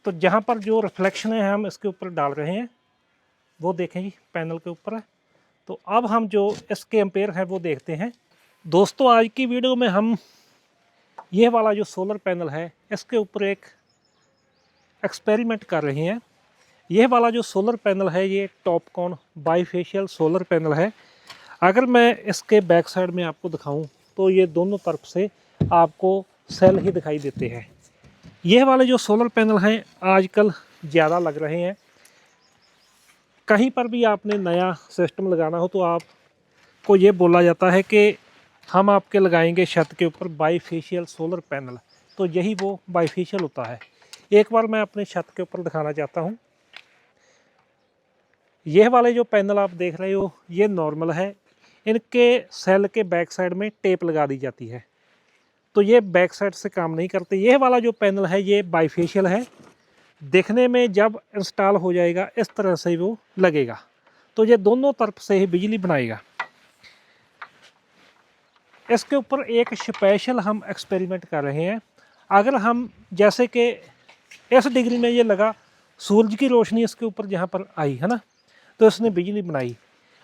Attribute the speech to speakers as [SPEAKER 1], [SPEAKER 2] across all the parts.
[SPEAKER 1] तो जहाँ पर जो रिफ्लेक्शन है हम इसके ऊपर डाल रहे हैं वो देखें जी पैनल के ऊपर है। तो अब हम जो इसके एम्पेयर है वो देखते हैं। दोस्तों आज की वीडियो में हम ये वाला जो सोलर पैनल है इसके ऊपर एक एक्सपेरिमेंट कर रहे हैं। यह वाला जो सोलर पैनल है ये टॉपकॉन बाईफेशियल सोलर पैनल है। अगर मैं इसके बैक साइड में आपको दिखाऊं तो ये दोनों तरफ से आपको सेल ही दिखाई देते हैं। यह वाले जो सोलर पैनल हैं आजकल ज़्यादा लग रहे हैं। कहीं पर भी आपने नया सिस्टम लगाना हो तो आपको ये बोला जाता है कि हम आपके लगाएंगे छत के ऊपर बाईफेशियल सोलर पैनल। तो यही वो बाईफेशियल होता है। एक बार मैं अपने छत के ऊपर दिखाना चाहता हूँ। यह वाले जो पैनल आप देख रहे हो ये नॉर्मल है। इनके सेल के बैक साइड में टेप लगा दी जाती है तो ये बैक साइड से काम नहीं करते। यह वाला जो पैनल है ये बाईफेशियल है। देखने में जब इंस्टॉल हो जाएगा इस तरह से वो लगेगा। तो ये दोनों तरफ से ही बिजली बनाएगा। इसके ऊपर एक स्पेशल हम एक्सपेरिमेंट कर रहे हैं। अगर हम जैसे कि इस डिग्री में ये लगा, सूरज की रोशनी इसके ऊपर जहाँ पर आई है ना, तो इसने बिजली बनाई।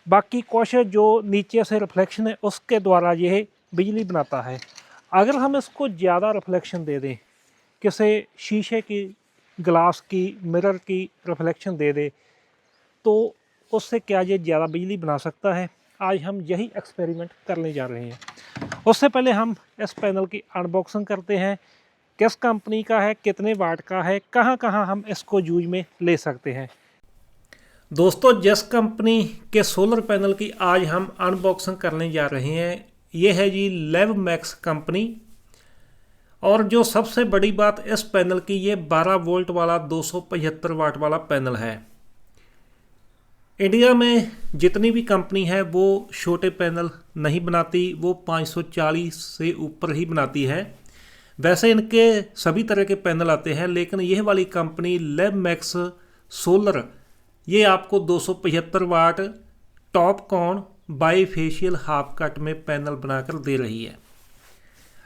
[SPEAKER 1] बाकी कुछ जो नीचे से रिफ्लेक्शन है उसके द्वारा ये बिजली बनाता है। अगर हम इसको ज़्यादा रिफ्लेक्शन दे दें, किसी शीशे की, ग्लास की, मिरर की रिफ्लेक्शन दे दे तो उससे क्या ये ज़्यादा बिजली बना सकता है। आज हम यही एक्सपेरिमेंट करने जा रहे हैं। उससे पहले हम इस पैनल की अनबॉक्सिंग करते हैं। किस कंपनी का है, कितने वाट का है, कहाँ कहाँ हम इसको यूज में ले सकते हैं। दोस्तों जिस कंपनी के सोलर पैनल की आज हम अनबॉक्सिंग करने जा रहे हैं ये है जी लेवमैक्स कंपनी। और जो सबसे बड़ी बात इस पैनल की, ये 12 वोल्ट वाला 275 वाट वाला पैनल है। इंडिया में जितनी भी कंपनी है वो छोटे पैनल नहीं बनाती, वो 540 से ऊपर ही बनाती है। वैसे इनके सभी तरह के पैनल आते हैं, लेकिन यह वाली कंपनी लेवमैक्स सोलर ये आपको 275 वाट टॉपकॉन बाईफेशियल हाफ कट में पैनल बनाकर दे रही है।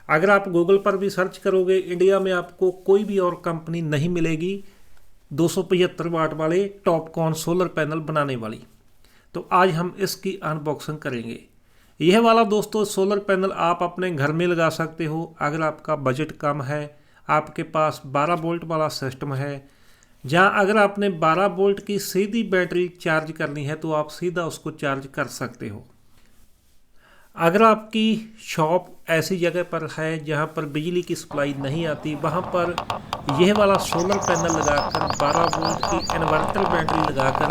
[SPEAKER 1] अगर आप गूगल पर भी सर्च करोगे इंडिया में आपको कोई भी और कंपनी नहीं मिलेगी 275 वाट वाले टॉपकॉन सोलर पैनल बनाने वाली। तो आज हम इसकी अनबॉक्सिंग करेंगे। यह वाला दोस्तों सोलर पैनल आप अपने घर में लगा सकते हो। अगर आपका बजट कम है, आपके पास 12 वोल्ट वाला सिस्टम है, जहाँ अगर आपने 12 वोल्ट की सीधी बैटरी चार्ज करनी है तो आप सीधा उसको चार्ज कर सकते हो। अगर आपकी शॉप ऐसी जगह पर है जहाँ पर बिजली की सप्लाई नहीं आती, वहाँ पर यह वाला सोलर पैनल लगाकर 12 वोल्ट की इन्वर्टर बैटरी लगाकर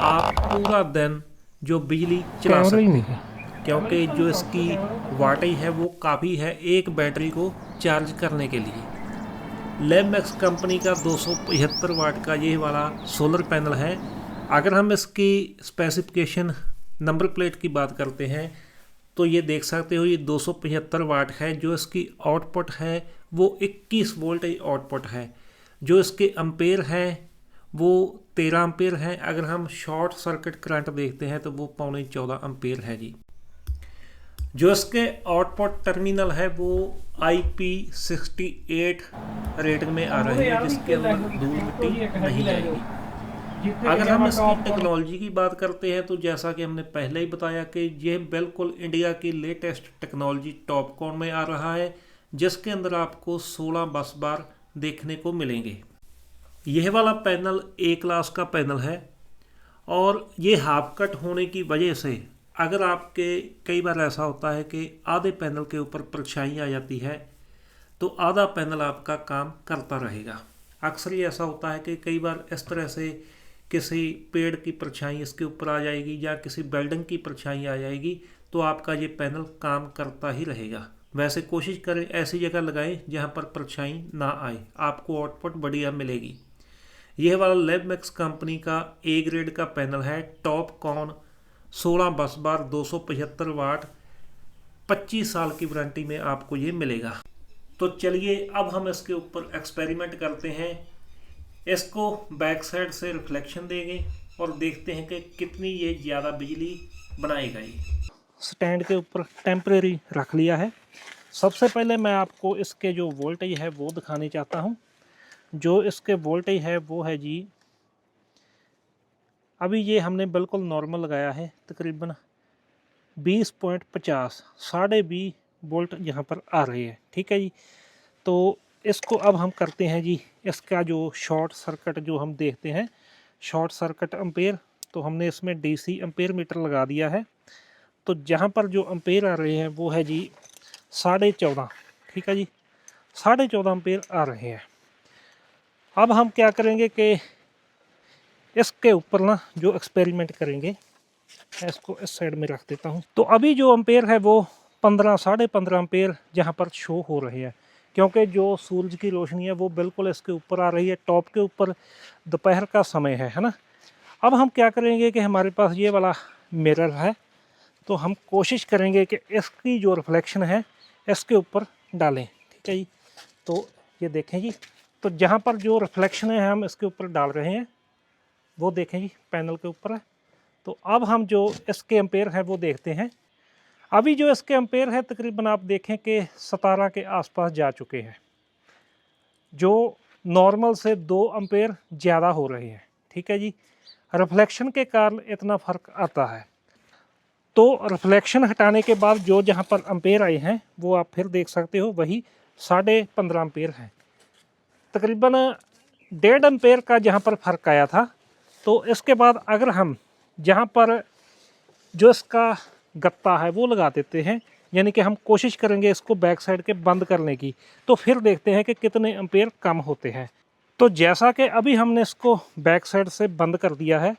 [SPEAKER 1] आप पूरा दिन जो बिजली चला सकते हैं, क्योंकि जो इसकी वाटेज है वो काफ़ी है एक बैटरी को चार्ज करने के लिए। लेवमैक्स कंपनी का 275 वाट का ये वाला सोलर पैनल है। अगर हम इसकी स्पेसिफिकेशन नंबर प्लेट की बात करते हैं तो ये देख सकते हो ये 275 वाट है। जो इसकी आउटपुट है वो 21 वोल्ट आउटपुट है। जो इसके एम्पेयर हैं वो 13 एम्पेयर हैं। अगर हम शॉर्ट सर्किट करंट देखते हैं तो वो 14.25 एम्पेयर है जी। जो इसके आउटपुट टर्मिनल है वो IP68 रेटिंग में आ रहे हैं, जिसके अंदर धूल मिट्टी नहीं जाएगी। अगर हम इसकी टेक्नोलॉजी की बात करते हैं तो जैसा कि हमने पहले ही बताया कि यह बिल्कुल इंडिया की लेटेस्ट टेक्नोलॉजी टॉपकॉन में आ रहा है, जिसके अंदर आपको 16 बस बार देखने को मिलेंगे। यह वाला पैनल A क्लास का पैनल है और ये हाफ कट होने की वजह से अगर आपके कई बार ऐसा होता है कि आधे पैनल के ऊपर परछाई आ जाती है तो आधा पैनल आपका काम करता रहेगा। अक्सर ही ऐसा होता है कि कई बार इस तरह से किसी पेड़ की परछाई इसके ऊपर आ जाएगी या किसी बिल्डिंग की परछाई आ जाएगी तो आपका ये पैनल काम करता ही रहेगा। वैसे कोशिश करें ऐसी जगह लगाएं जहां पर परछाई ना आए, आपको आउटपुट बढ़िया मिलेगी। यह वाला लेवमैक्स कंपनी का A ग्रेड का पैनल है। टॉपकॉन 16 बस बार 275 वाट 25 साल की वारंटी में आपको ये मिलेगा। तो चलिए अब हम इसके ऊपर एक्सपेरिमेंट करते हैं। इसको बैक साइड से रिफ्लेक्शन देंगे और देखते हैं कि कितनी ये ज़्यादा बिजली बनाएगा। ये स्टैंड के ऊपर टेम्परेरी रख लिया है। सबसे पहले मैं आपको इसके जो वोल्टेज है वो दिखाने चाहता हूँ। जो इसके वोल्टेज है वो है जी, अभी ये हमने बिल्कुल नॉर्मल लगाया है, तकरीबन 20.50 20.5 वोल्ट यहाँ पर आ रही है। ठीक है जी। तो इसको अब हम करते हैं जी, इसका जो शॉर्ट सर्किट जो हम देखते हैं, शॉर्ट सर्किट एम्पेयर, तो हमने इसमें डीसी एम्पेयर मीटर लगा दिया है। तो जहाँ पर जो एम्पेयर आ रहे हैं वो है जी 14.5। ठीक है जी, 14.5 एम्पेयर आ रहे हैं। अब हम क्या करेंगे कि इसके ऊपर ना जो एक्सपेरिमेंट करेंगे, मैं इसको इस साइड में रख देता हूँ। तो अभी जो एम्पेयर है वो 15 एम्पेयर जहाँ पर शो हो रहे हैं, क्योंकि जो सूरज की रोशनी है वो बिल्कुल इसके ऊपर आ रही है, टॉप के ऊपर, दोपहर का समय है ना। अब हम क्या करेंगे कि हमारे पास ये वाला मिरर है, तो हम कोशिश करेंगे कि इसकी जो रिफ्लेक्शन है इसके ऊपर डालें। ठीक है जी। तो ये देखें जी, तो जहाँ पर जो रिफ्लेक्शन है हम इसके ऊपर डाल रहे हैं, वो देखें जी पैनल के ऊपर है। तो अब हम जो इसके एम्पेयर है वो देखते हैं। अभी जो इसके एम्पेयर है तकरीबन आप देखें कि 17 के आसपास जा चुके हैं, जो नॉर्मल से 2 एम्पेयर ज़्यादा हो रहे हैं। ठीक है जी, रिफ्लेक्शन के कारण इतना फ़र्क आता है। तो रिफ्लेक्शन हटाने के बाद जो जहाँ पर एम्पेयर आए हैं वो आप फिर देख सकते हो, वही 15.5 एम्पेयर है। तकरीबन 1.5 एम्पेयर का जहाँ पर फ़र्क आया था। तो इसके बाद अगर हम जहाँ पर जो इसका गत्ता है वो लगा देते हैं, यानी कि हम कोशिश करेंगे इसको बैक साइड के बंद करने की, तो फिर देखते हैं कि कितने एम्पेयर कम होते हैं। तो जैसा कि अभी हमने इसको बैक साइड से बंद कर दिया है,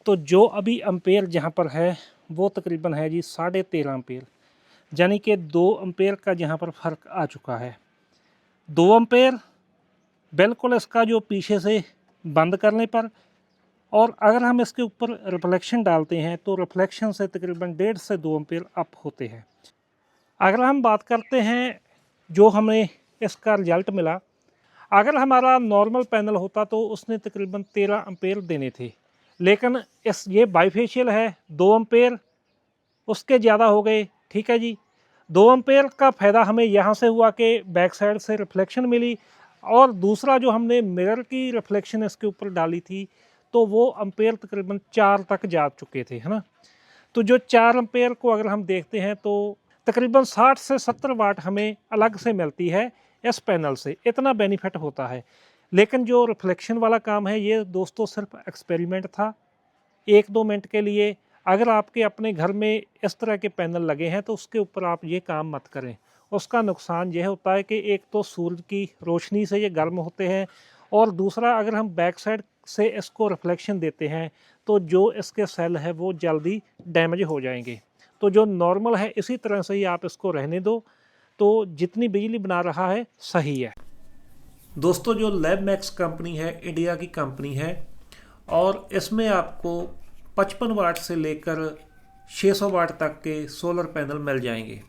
[SPEAKER 1] तो जो अभी एम्पेयर जहाँ पर है वो तकरीबन है जी 13.5 एम्पेयर, यानी कि 2 एम्पेयर का जहाँ पर फ़र्क आ चुका है। 2 एम्पेयर बिल्कुल इसका जो पीछे से बंद करने पर, और अगर हम इसके ऊपर रिफ्लेक्शन डालते हैं तो रिफ्लेक्शन से तकरीबन 1.5 से 2 एम्पेयर अप होते हैं। अगर हम बात करते हैं जो हमें इसका रिजल्ट मिला, अगर हमारा नॉर्मल पैनल होता तो उसने तकरीबन 13 एम्पेयर देने थे, लेकिन ये बाईफेशियल है, 2 एम्पेयर उसके ज़्यादा हो गए। ठीक है जी, 2 एम्पेयर का फ़ायदा हमें यहाँ से हुआ कि बैक साइड से रिफ्लेक्शन मिली, और दूसरा जो हमने मिरर की रिफ्लेक्शन इसके ऊपर डाली थी तो वो एम्पेयर तकरीबन 4 तक जा चुके थे, है ना। तो जो 4 एम्पेयर को अगर हम देखते हैं तो तकरीबन 60 से 70 वाट हमें अलग से मिलती है इस पैनल से, इतना बेनिफिट होता है। लेकिन जो रिफ्लेक्शन वाला काम है ये दोस्तों सिर्फ एक्सपेरिमेंट था, 1-2 मिनट के लिए। अगर आपके अपने घर में इस तरह के पैनल लगे हैं तो उसके ऊपर आप ये काम मत करें। उसका नुकसान यह होता है कि एक तो सूरज की रोशनी से ये गर्म होते हैं, और दूसरा अगर हम बैक साइड से इसको रिफ्लेक्शन देते हैं तो जो इसके सेल है वो जल्दी डैमेज हो जाएंगे। तो जो नॉर्मल है इसी तरह से ही आप इसको रहने दो, तो जितनी बिजली बना रहा है सही है। दोस्तों जो लैबमैक्स कंपनी है इंडिया की कंपनी है, और इसमें आपको 55 वाट से लेकर 600 वाट तक के सोलर पैनल मिल जाएंगे।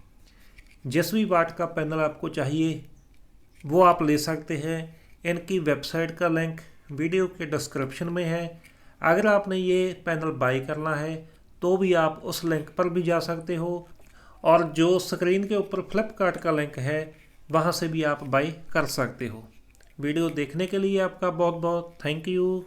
[SPEAKER 1] जिस भी वाट का पैनल आपको चाहिए वो आप ले सकते हैं। इनकी वेबसाइट का लिंक वीडियो के डिस्क्रिप्शन में है। अगर आपने ये पैनल बाई करना है तो भी आप उस लिंक पर भी जा सकते हो, और जो स्क्रीन के ऊपर फ्लिपकार्ट का लिंक है वहाँ से भी आप बाई कर सकते हो। वीडियो देखने के लिए आपका बहुत बहुत थैंक यू।